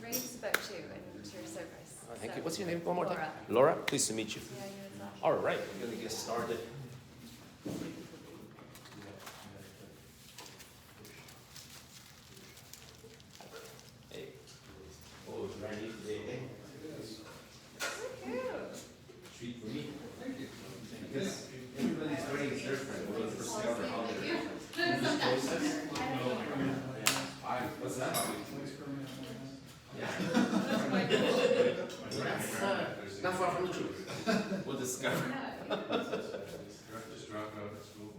reads about you and your service. Thank So, you. What's your name? One more time. Laura. Laura, pleased to meet you. Yeah, you as well. All right, we're going to get started. Hey. Oh, it's ready today, eh? Treat for me. Thank you. Because everybody's brain is different. We'll discover how they're different. This process. What's that? Yeah. That's not far from the truth. We'll discover. Just drop out of school.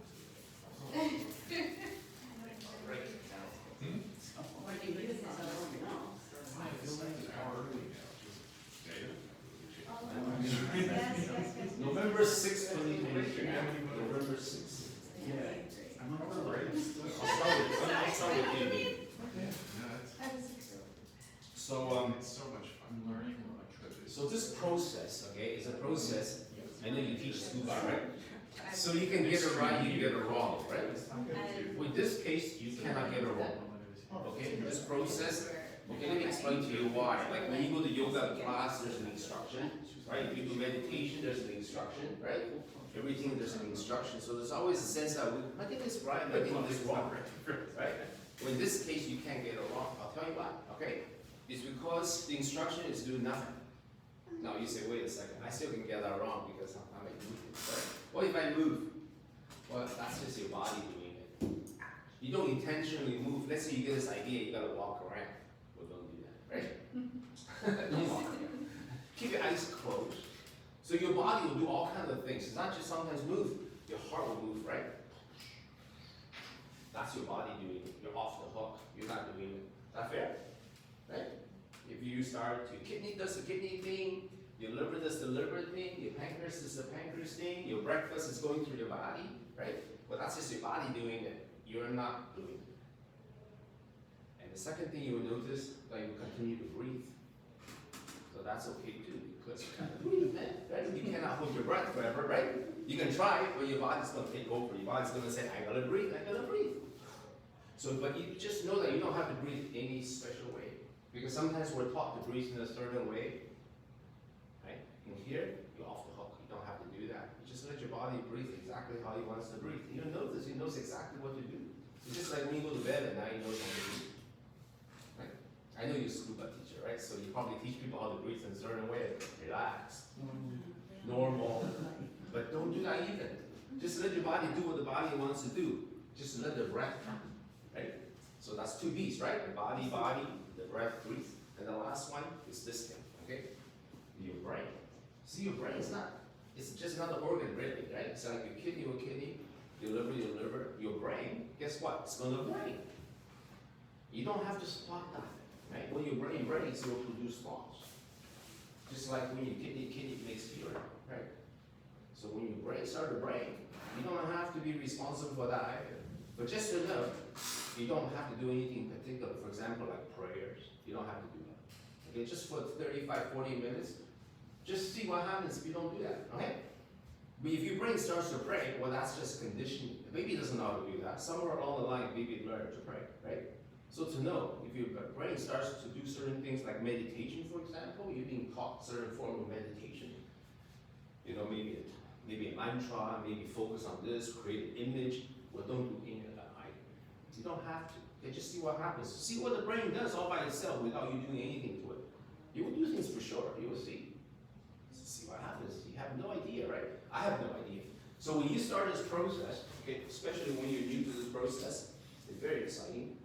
November 6th, 2023. November 6th. Yeah. I'll start with you. So, It's so much fun learning electricity. so this process, okay, is a process. I know you teach scuba, right? So you can get it right, you can get it wrong, right? With this case, you cannot get it wrong. Okay, this process, okay, let me explain to you why. Like when you go to yoga class, there's an instruction, right? If you do meditation, there's an instruction, right? Everything, there's an instruction. So there's always a sense that am I getting this right, am I getting this wrong, right? Well, in this case, you can't get it wrong. I'll tell you why, okay? It's because the instruction is do nothing. Now you say, wait a second, I still can get that wrong because I'm moving, right? What if I move? Well, that's just your body doing it. You don't intentionally move. Let's say you get this idea, you gotta walk around. Well, don't do that, right? Don't walk around. Keep your eyes closed. So your body will do all kinds of things. It's not just sometimes move. Your heart will move, right? That's your body doing it. You're off the hook. You're not doing it. Is that fair? Right? If you start, your kidney does the kidney thing, your liver does the liver thing, your pancreas does the pancreas thing, your breakfast is going through your body, right? Well, that's just your body doing it. You're not doing it. And the second thing you will notice, that you continue to breathe. So that's okay too, because you kind of breathe, right? You cannot hold your breath forever, right? You can try, but your body's going to take over. Your body's going to say, I gotta breathe, I gotta breathe. So, but you just know that you don't have to breathe any special way. Because sometimes we're taught to breathe in a certain way, right? In here, you're off the hook. You don't have to do that. You just let your body breathe exactly how it wants to breathe. You notice, it knows exactly what to do. It's just like when you go to bed at night, you know what to do. Right? I know you're a scuba teacher, right? So you probably teach people how to breathe in a certain way. Relax. Normal. But don't do that either. Just let your body do what the body wants to do. Just let the breath come, right? So that's two B's, right? The body, the breath, breathe. And the last one is this thing, okay? Your brain. See, your brain is not, it's just another organ, really, right? It's like your kidney, your liver, your brain. Guess what? It's gonna brain. You don't have to stop that, right? When your brain breaks, it will produce thoughts. Just like when your kidney makes urine, right? So when your brain starts to brain, you don't have to be responsible for that either. But just to know, you don't have to do anything particular. For example, like prayers. You don't have to do that. Okay, just for 35, 40 minutes, just see what happens if you don't do that, okay? But if your brain starts to pray, well, that's just conditioning. The baby doesn't know how to do that. Somewhere along the line, baby learned to pray, right? So to know, if your brain starts to do certain things like meditation, for example, you're being taught certain form of meditation. You know, maybe a mantra, maybe focus on this, create an image. Well, don't do any of that either. You don't have to. Okay, just see what happens. See what the brain does all by itself without you doing anything to it. You will do things for sure. You will see. See what happens. You have no idea, right? I have no idea. So when you start this process, okay, especially when you're new to this process, it's very exciting.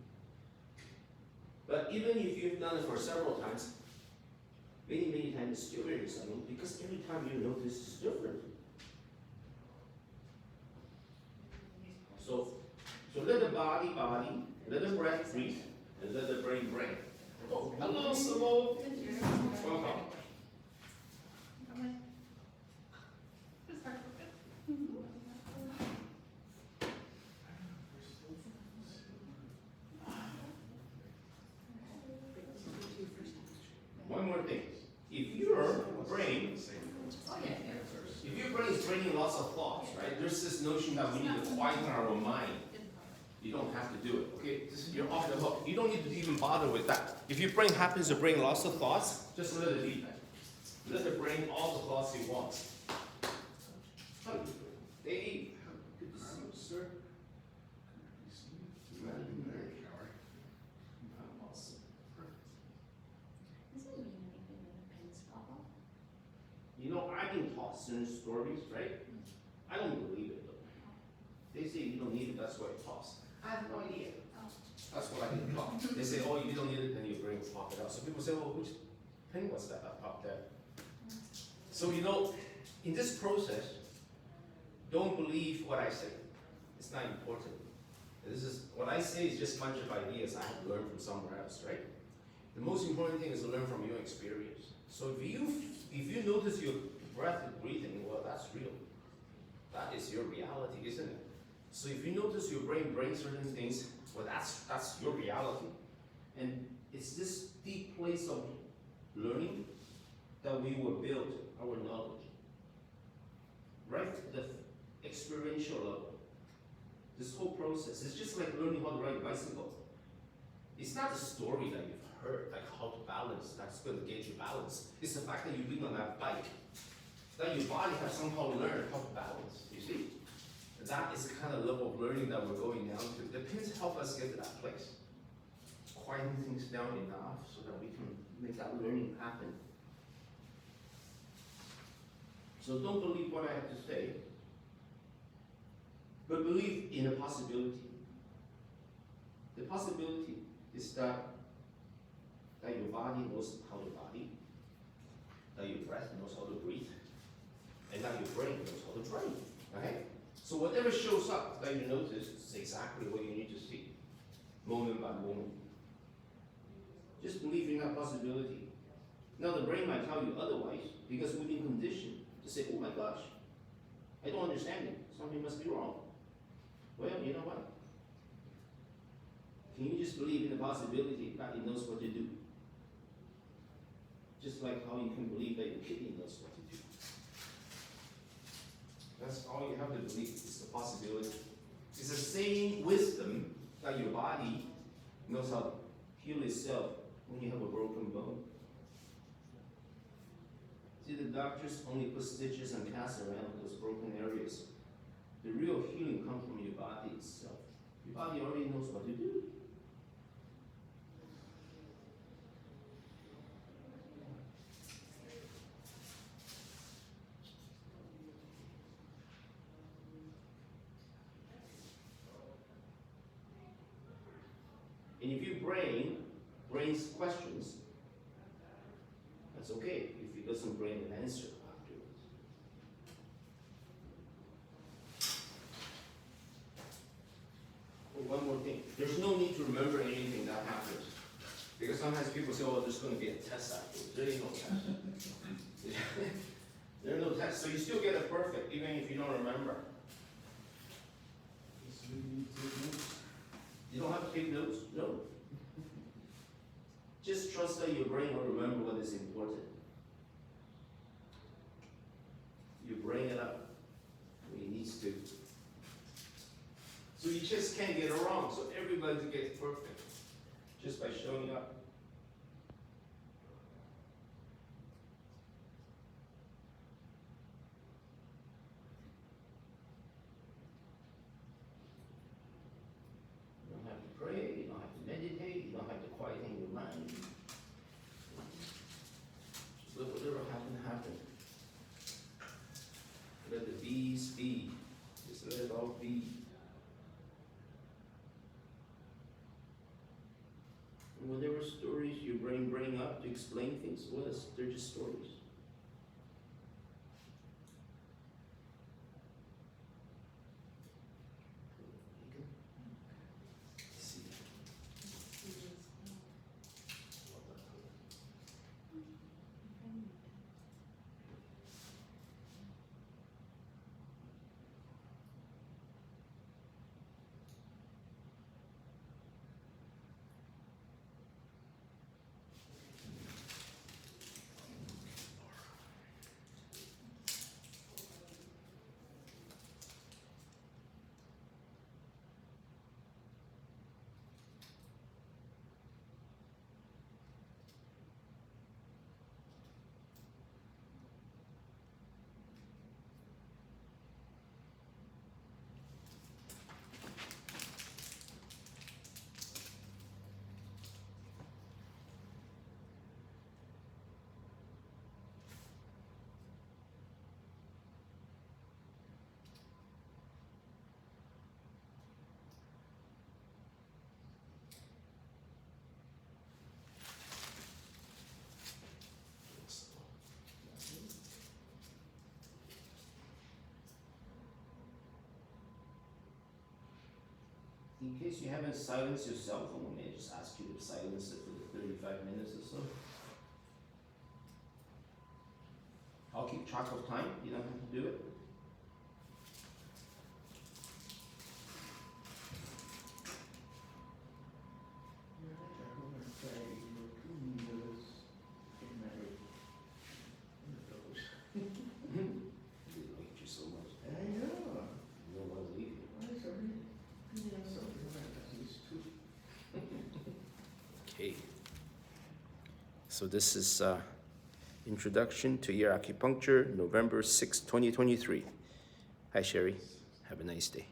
But even if you've done it for several times, many times, it's still very exciting because every time you notice it's different. So let the body, let the breath breathe, and let the brain brain. Oh, hello, Samo. Welcome. One more thing. If your brain is bringing lots of thoughts, right? There's this notion that we need to quieten our mind. You don't have to do it, okay? You're off the hook. You don't need to even bother with that. If your brain happens to bring lots of thoughts, just let it be. Let it bring all the thoughts it wants. How do you do it? Dave, good to see you, sir. Awesome. Does it mean anything when the pins fall off? You know, I've been taught certain stories, right? I don't believe it though. They say you don't need it, that's why it pops. I have no idea. Oh. That's what I get taught. They say, oh, you don't need it, then your brain will pop it out. So people say, well, which pin was that up there? So you know, in this process, don't believe what I say. It's not important. This is what I say is just a bunch of ideas I have learned from somewhere else, right? The most important thing is to learn from your experience. So if you notice your breath is breathing, well, that's real. That is your reality, isn't it? So if you notice your brain brings certain things, well, that's your reality. And it's this deep place of learning that we will build our knowledge. Right at the experiential level. This whole process is just like learning how to ride a bicycle. It's not the story that you've heard, like how to balance, that's going to gauge your balance. It's the fact that you've been on that bike, that your body has somehow learned how to balance, you see? That is the kind of level of learning that we're going down to. The pins help us get to that place. Quieten things down enough so that we can make that learning happen. So don't believe what I have to say, but believe in a possibility. The possibility is that your body knows how to body, that your breath knows how to breathe, and that your brain knows how to brain. Okay? So whatever shows up that you notice is exactly what you need to see, moment by moment. Just believe in that possibility. Now the brain might tell you otherwise because we've been conditioned to say, oh my gosh, I don't understand it. Something must be wrong. Well, you know what? Can you just believe in the possibility that it knows what to do? Just like how you can believe that your kidney knows what to do. That's all you have to believe, is the possibility. It's the same wisdom that your body knows how to heal itself when you have a broken bone. See, the doctors only put stitches and casts around those broken areas. The real healing comes from your body itself. Your body already knows what to do. And if your brain brings questions, that's okay if it doesn't bring an answer afterwards. Oh, one more thing. There's no need to remember anything that happens. Because sometimes people say, oh, there's going to be a test afterwards. There ain't no test. There are no tests. So you still get it perfect, even if you don't remember. You don't have to take notes? No. Just trust that your brain will remember what is important. You bring it up when it needs to. So you just can't get it wrong. So everybody gets perfect just by showing up. You don't have to pray, you don't have to meditate, you don't have to quieten your mind. Just let whatever happen. Let the bees be. Just let it all be. And whatever stories your brain bring up to explain things, well, they're just stories. in case you haven't silenced your cell phone, may I just ask you to silence it for the 35 minutes or so? I'll keep track of time, you don't have to do it. They like you so much. You don't want to leave you. Okay. So this is Introduction to Ear Acupuncture, November 6, 2023. Hi, Sherry. Have a nice day.